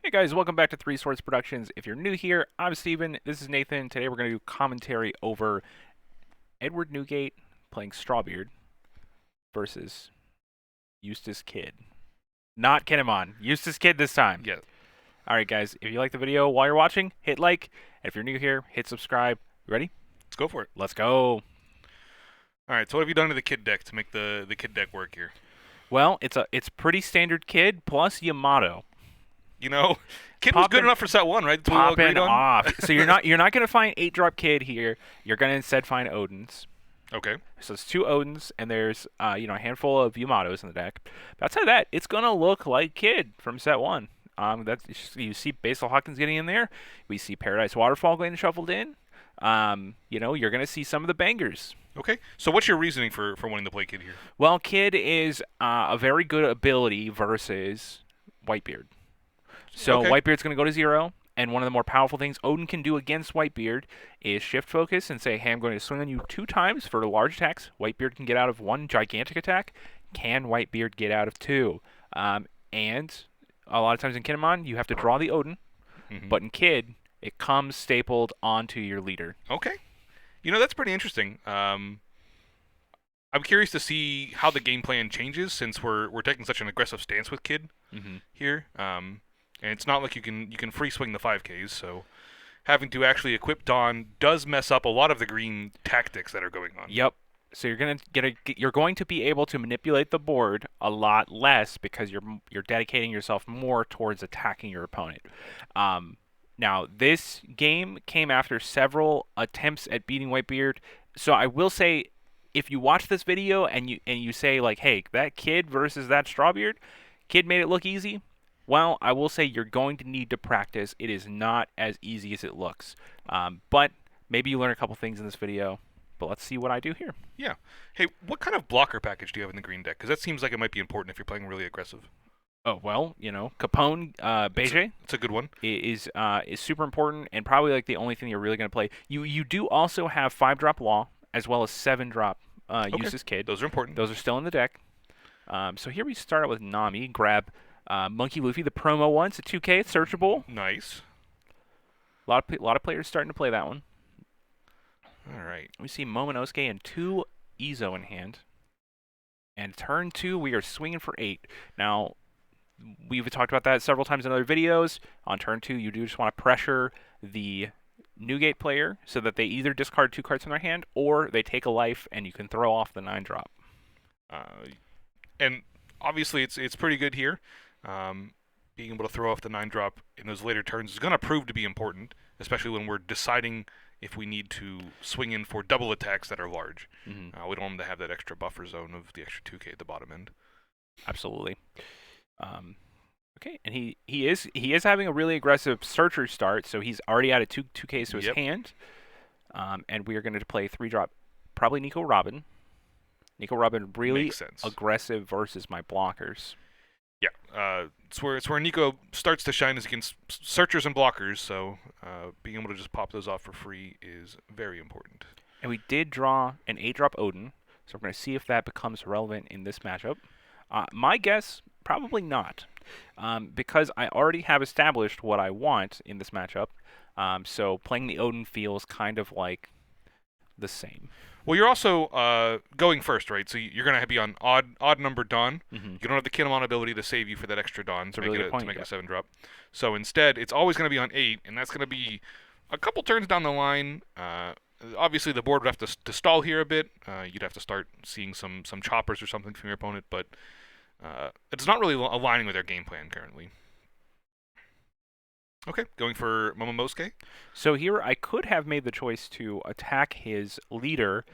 Hey guys, welcome back to Three Swords Productions. If you're new here, I'm Steven. This is Nathan. Today we're going to do commentary over Edward Newgate playing Strawbeard versus Eustace Kidd. Not Kinemon. Eustace Kidd this time. Yeah. Alright guys, if you like the video while you're watching, hit like. And if you're new here, hit subscribe. You ready? Let's go for it. Let's go. Alright, so what have you done to the Kid deck to make the Kid deck work here? Well, it's pretty standard Kidd plus Yamato. You know, Kid was good enough for set 1, right? That's what we all Popping agreed on? off. So you're not going to find 8-drop Kidd here. You're going to instead find Odins. Okay. So it's 2 Odins, and there's a handful of Yamatos in the deck. But outside of that, it's gonna look like Kidd from set 1. You see Basil Hawkins getting in there. We see Paradise Waterfall getting shuffled in. You're gonna see some of the bangers. Okay. So what's your reasoning for wanting to play Kid here? Well, Kidd is a very good ability versus Whitebeard. So Okay. Whitebeard's gonna go to 0. And one of the more powerful things Odin can do against Whitebeard is shift focus and say, hey, I'm going to swing on you 2 times for large attacks. Whitebeard can get out of 1 gigantic attack. Can Whitebeard get out of 2? And a lot of times in Kinemon, you have to draw the Odin. But in Kidd, it comes stapled onto your leader. Okay. You know, that's pretty interesting. I'm curious to see how the game plan changes since we're taking such an aggressive stance with Kid here. And it's not like you can free swing the 5Ks, so having to actually equip Dawn does mess up a lot of the green tactics that are going on. Yep. So you're going to be able to manipulate the board a lot less because you're dedicating yourself more towards attacking your opponent. Now this game came after several attempts at beating Whitebeard. So I will say, if you watch this video and you say like, hey, that Kid versus that Strawbeard, Kid made it look easy. Well, I will say you're going to need to practice. It is not as easy as it looks. But maybe you learn a couple things in this video. But let's see what I do here. Yeah. Hey, what kind of blocker package do you have in the green deck? Because that seems like it might be important if you're playing really aggressive. Oh, well, Capone Beige It's a good one. is super important and probably like the only thing you're really going to play. You do also have 5-drop Law as well as 7-drop Eustace Kidd. Those are important. Those are still in the deck. So here we start out with Nami. Grab Monkey Luffy, the promo one. It's a 2K. It's searchable. Nice. A lot of players starting to play that one. All right. We see Momonosuke and 2 Izo in hand. And turn 2, we are swinging for 8. Now, we've talked about that several times in other videos. On turn 2, you do just want to pressure the Newgate player so that they either discard 2 cards from their hand or they take a life and you can throw off the 9-drop. And obviously, it's pretty good here. Being able to throw off the 9-drop in those later turns is going to prove to be important, especially when we're deciding if we need to swing in for double attacks that are large. We don't want them to have that extra buffer zone of the extra 2K at the bottom end. Absolutely. Okay, and he is having a really aggressive searcher start, so he's already added 2Ks to his hand. And we are going to play 3-drop, probably Nico Robin. Nico Robin really aggressive versus my blockers. Yeah, it's where Nico starts to shine is against searchers and blockers, so being able to just pop those off for free is very important. And we did draw an 8-drop Odin, so we're going to see if that becomes relevant in this matchup. My guess, probably not, because I already have established what I want in this matchup, so playing the Odin feels kind of like the same. Well, you're also going first, right? So you're going to be on odd number Dawn. You don't have the Kinemon ability to save you for that extra Dawn to make it a 7-drop. So instead, it's always going to be on 8, and that's going to be a couple turns down the line. Obviously, the board would have to stall here a bit. You'd have to start seeing some choppers or something from your opponent, but it's not really aligning with their game plan currently. Okay, going for Momonosuke. So here I could have made the choice to attack his leader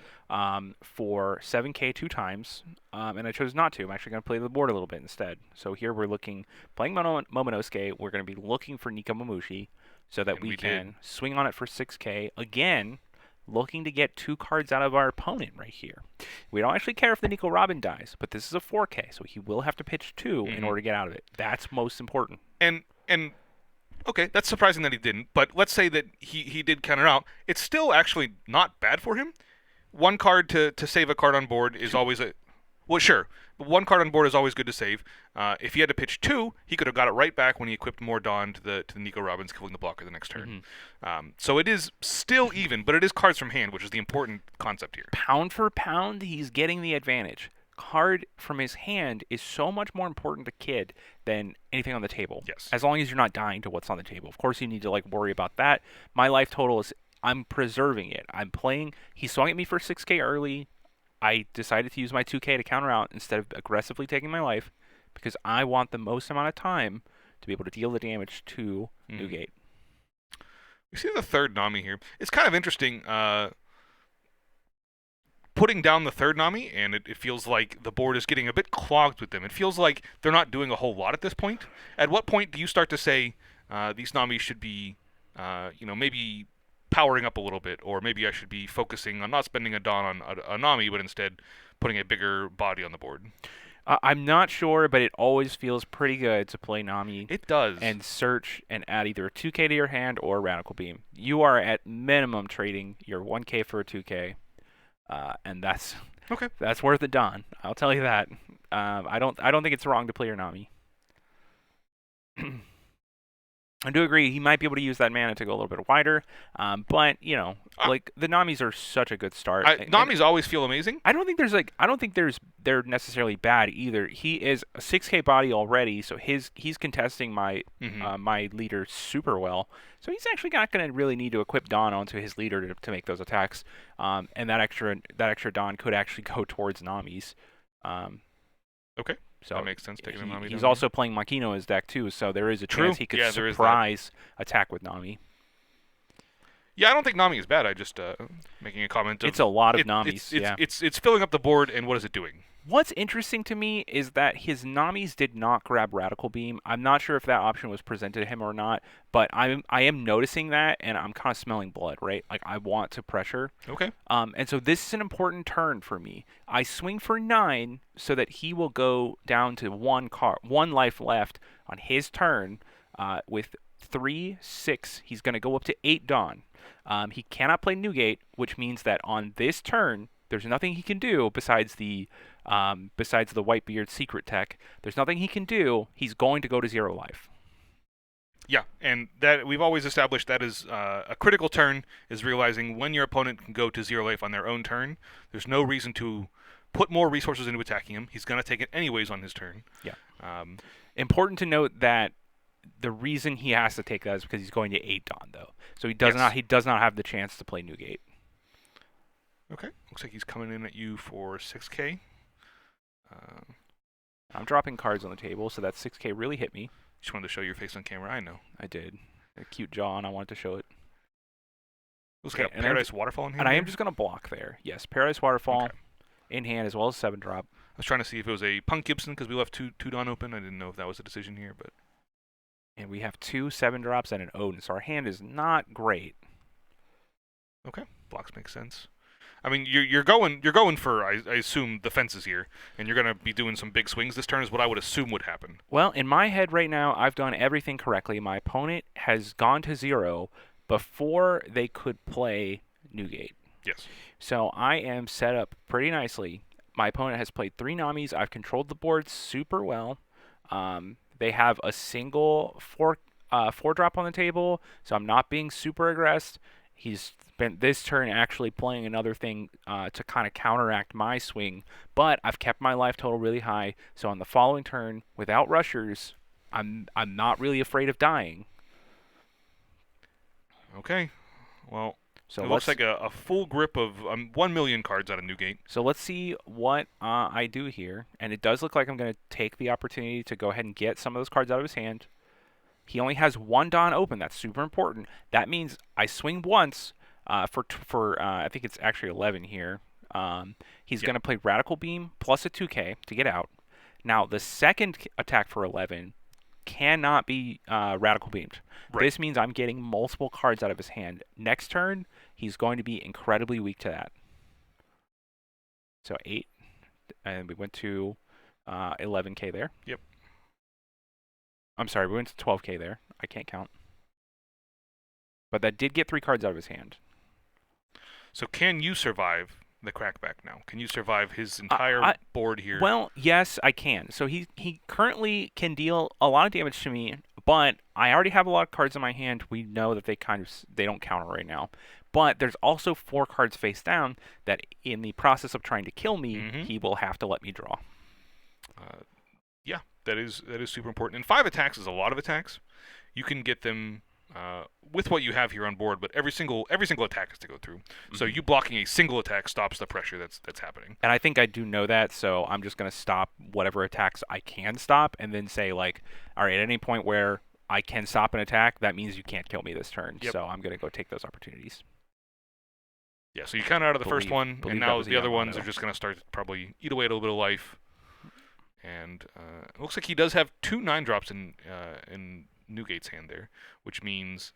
for 7K 2 times, and I chose not to. I'm actually going to play the board a little bit instead. So here we're playing Momonosuke, we're going to be looking for Nikamomushi so that we can swing on it for 6K. Again, looking to get 2 cards out of our opponent right here. We don't actually care if the Nico Robin dies, but this is a 4K, so he will have to pitch 2 in order to get out of it. That's most important. And okay, that's surprising that he didn't, but let's say that he did counter out. It's still actually not bad for him. 1 card to save a card on board is always a... Well, sure. But one card on board is always good to save. If he had to pitch 2, he could have got it right back when he equipped more Dawn to the Nico Robbins, killing the blocker the next turn. So it is still even, but it is cards from hand, which is the important concept here. Pound for pound, he's getting the advantage. Card from his hand is so much more important to Kid than anything on the table. Yes. As long as you're not dying to what's on the table. Of course, you need to like worry about that. My life total is I'm preserving it. I'm playing. He swung at me for 6K early. I decided to use my 2K to counter out instead of aggressively taking my life because I want the most amount of time to be able to deal the damage to Newgate. We see the third Nami here. It's kind of interesting. Putting down the third Nami, and it feels like the board is getting a bit clogged with them. It feels like they're not doing a whole lot at this point. At what point do you start to say these Nami should be, maybe powering up a little bit, or maybe I should be focusing on not spending a Dawn on a Nami, but instead putting a bigger body on the board? I'm not sure, but it always feels pretty good to play Nami. It does. And search and add either a 2K to your hand or a Radical Beam. You are at minimum trading your 1K for a 2K. And that's okay. That's worth it, Don. I'll tell you that. I don't think it's wrong to play your Nami. I do agree he might be able to use that mana to go a little bit wider, but like the Namis are such a good start. Namis always feel amazing. I don't think they're necessarily bad either. He is a 6K body already, so he's contesting my my leader super well. So he's actually not going to really need to equip Dawn onto his leader to make those attacks. And that extra Dawn could actually go towards Namis. Okay. So that makes sense. Taking a Nami. He's also playing Makino in his deck too, so there is a chance he could surprise attack with Nami. Yeah, I don't think Nami is bad. I just making a comment. It's a lot of Namis. It's filling up the board, and what is it doing? What's interesting to me is that his Namis did not grab Radical Beam. I'm not sure if that option was presented to him or not, but I am noticing that, and I'm kind of smelling blood, right? Like, I want to pressure. Okay. And so this is an important turn for me. I swing for 9 so that he will go down to one life left on his turn with 3, 6. He's going to go up to 8 Dawn. He cannot play Newgate, which means that on this turn, there's nothing he can do besides the Whitebeard secret tech. There's nothing he can do. He's going to go to 0 life. Yeah, and that we've always established that is a critical turn, is realizing when your opponent can go to 0 life on their own turn. There's no reason to put more resources into attacking him. He's going to take it anyways on his turn. Yeah. Important to note that the reason he has to take that is because he's going to 8 Dawn, though. So he does not have the chance to play Newgate. Okay. Looks like he's coming in at you for 6K. I'm dropping cards on the table, so that 6K really hit me. Just wanted to show your face on camera. I know. I did. A cute jaw, and I wanted to show it. Looks like a Paradise Waterfall in hand. And I am just going to block there. Yes, Paradise Waterfall in hand as well as 7-drop. I was trying to see if it was a Punk Gibson because we left two Dawn open. I didn't know if that was a decision here, but. And we have 2 7-drops and an Odin, so our hand is not great. Okay, blocks make sense. I mean, you're going for I assume the fences here, and you're gonna be doing some big swings this turn. Is what I would assume would happen. Well, in my head right now, I've done everything correctly. My opponent has gone to 0 before they could play Newgate. Yes. So I am set up pretty nicely. My opponent has played 3 Namis. I've controlled the board super well. They have a single 4-drop on the table, so I'm not being super aggressive. He's spent this turn actually playing another thing to kind of counteract my swing, but I've kept my life total really high. So on the following turn, without rushers, I'm not really afraid of dying. Okay, well, so it looks like a full grip of 1 million cards out of Newgate. So let's see what I do here, and it does look like I'm going to take the opportunity to go ahead and get some of those cards out of his hand. He only has 1 Dawn open. That's super important. That means I swing once for I think it's actually 11 here. He's going to play Radical Beam plus a 2K to get out. Now, the second attack for 11 cannot be Radical Beamed. Right. This means I'm getting multiple cards out of his hand. Next turn, he's going to be incredibly weak to that. So 8, and we went to 11K there. Yep. I'm sorry, we went to 12K there. I can't count. But that did get 3 cards out of his hand. So can you survive the crackback now? Can you survive his entire board here? Well, yes, I can. So he currently can deal a lot of damage to me, but I already have a lot of cards in my hand. We know that they don't counter right now. But there's also 4 cards face down that in the process of trying to kill me, he will have to let me draw. Yeah, that is super important. And 5 attacks is a lot of attacks. You can get them with what you have here on board, but every single attack has to go through. So you blocking a single attack stops the pressure that's happening. And I think I do know that, so I'm just going to stop whatever attacks I can stop, and then say, like, all right, at any point where I can stop an attack, that means you can't kill me this turn. Yep. So I'm going to go take those opportunities. Yeah, so you counter out of the first one, and now the other ones are just going to start to probably eat away at a little bit of life. And it looks like he does have 2 9-drops in Newgate's hand there, which means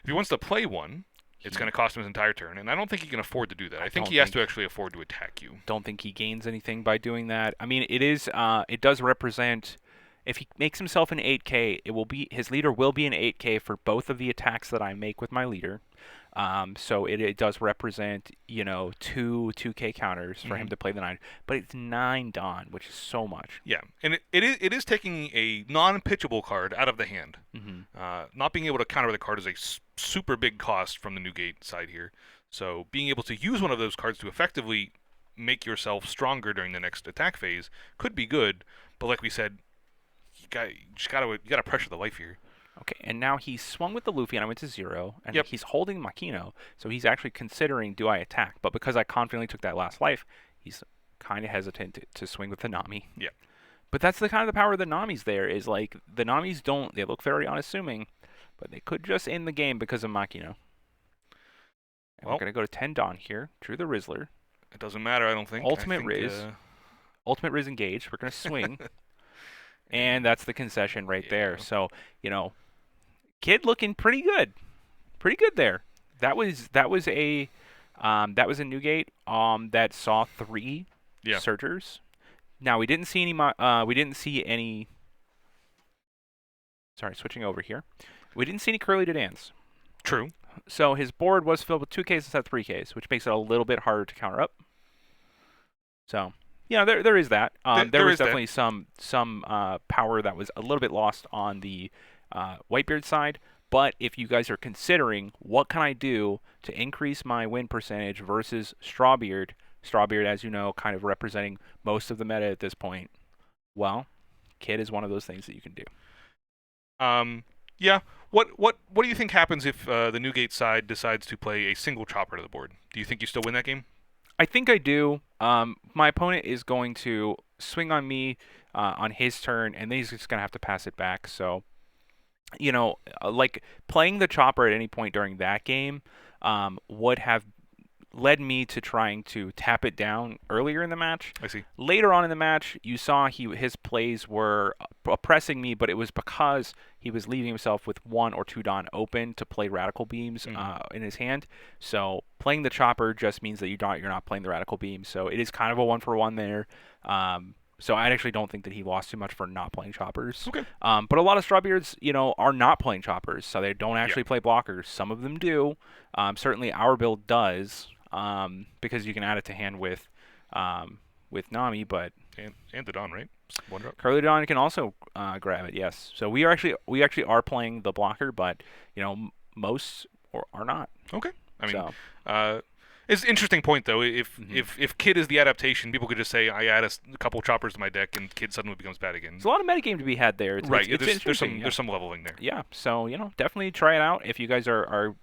if he wants to play one, it's going to cost him his entire turn, and I don't think he can afford to do that. I think he has to actually afford to attack you. Don't think he gains anything by doing that. I mean, it does represent, if he makes himself an 8K, his leader will be an 8K for both of the attacks that I make with my leader. So it does represent, 2K counters for him to play the 9, but it's 9 Dawn, which is so much. Yeah, and it is taking a non-pitchable card out of the hand. Not being able to counter the card is a super big cost from the Newgate side here. So being able to use one of those cards to effectively make yourself stronger during the next attack phase could be good, but like we said, you gotta pressure the life here. Okay, and now he swung with the Luffy, and I went to 0, and he's holding Makino, so he's actually considering, do I attack? But because I confidently took that last life, he's kind of hesitant to swing with the Nami. Yeah. But that's the kind of the power of the Namis there, is like, the Namis they look very unassuming, but they could just end the game because of Makino. And we're going to go to 10 Dawn here, Drew the Rizzler. It doesn't matter, I don't think. Ultimate Riz. Ultimate Riz engaged. We're going to swing. And that's the concession right there. So, Kid looking pretty good there. That was a Newgate that saw 3 searchers. Now we didn't see any. Sorry, switching over here. We didn't see any Curly Dedans. True. So his board was filled with 2Ks instead of 3Ks, which makes it a little bit harder to counter up. So there is that. There was definitely some power that was a little bit lost on the Whitebeard side. But if you guys are considering what can I do to increase my win percentage versus Strawbeard, as you know, kind of representing most of the meta at this point, well, Kid is one of those things that you can do. Yeah. What do you think happens if the Newgate side decides to play a single chopper to the board? Do you think you still win that game? I think I do. My opponent is going to swing on me on his turn, and then he's just going to have to pass it back. So, like playing the chopper at any point during that game would have led me to trying to tap it down earlier in the match. I see. Later on in the match, you saw his plays were oppressing me, but it was because he was leaving himself with 1 or 2 Dawn open to play Radical Beams in his hand. So playing the chopper just means that you're not playing the Radical Beam. So it is kind of a 1-for-1 there. So I actually don't think that he lost too much for not playing choppers. Okay. But a lot of Strawbeards, are not playing choppers, so they don't actually play blockers. Some of them do. Certainly our build does. Because you can add it to hand with Nami, but and the Dawn, right? 1 drop. Curly Dawn can also grab it. Yes. So we actually are playing the blocker, but most are not. Okay. I mean, it's an interesting point though. If Kid is the adaptation, people could just say I add a couple choppers to my deck, and Kid suddenly becomes bad again. There's a lot of metagame to be had there. There's some leveling there. Yeah. So definitely try it out if you guys are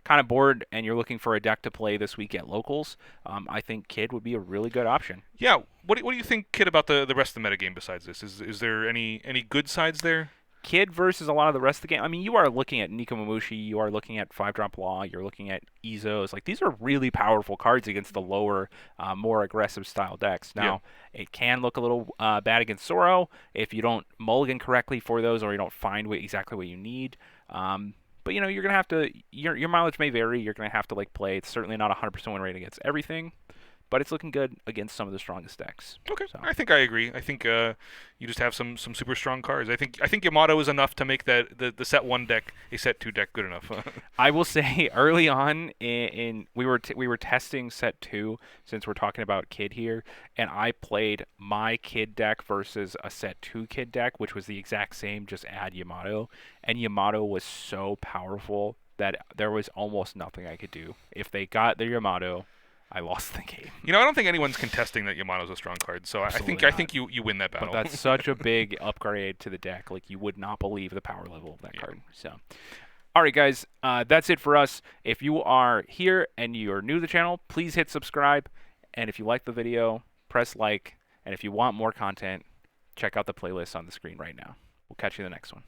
kind of bored and you're looking for a deck to play this week at locals. I think Kid would be a really good option. Yeah. What do you think, Kid, about the rest of the metagame besides this? Is there any good sides there? Kid versus a lot of the rest of the game. I mean, you are looking at Nikomamushi, you are looking at 5-drop Law, you're looking at Izos. Like, these are really powerful cards against the lower, more aggressive style decks. Now, it can look a little bad against Zoro if you don't mulligan correctly for those or you don't find exactly what you need. But, you're going to have to, your mileage may vary. You're going to have to, play. It's certainly not a 100% win rate against everything. but it's looking good against some of the strongest decks. Okay, So. I think I agree. I think you just have some super strong cards. I think Yamato is enough to make the set 1 deck a set 2 deck good enough. I will say early on in we were testing set 2 since we're talking about Kid here, and I played my Kid deck versus a set 2 Kid deck, which was the exact same, just add Yamato, and Yamato was so powerful that there was almost nothing I could do. If they got their Yamato, I lost the game. I don't think anyone's contesting that Yamato's a strong card, so I think you win that battle. But that's such a big upgrade to the deck. Like, you would not believe the power level of that card. So, all right, guys, that's it for us. If you are here and you're new to the channel, please hit subscribe. And if you like the video, press like. And if you want more content, check out the playlist on the screen right now. We'll catch you in the next one.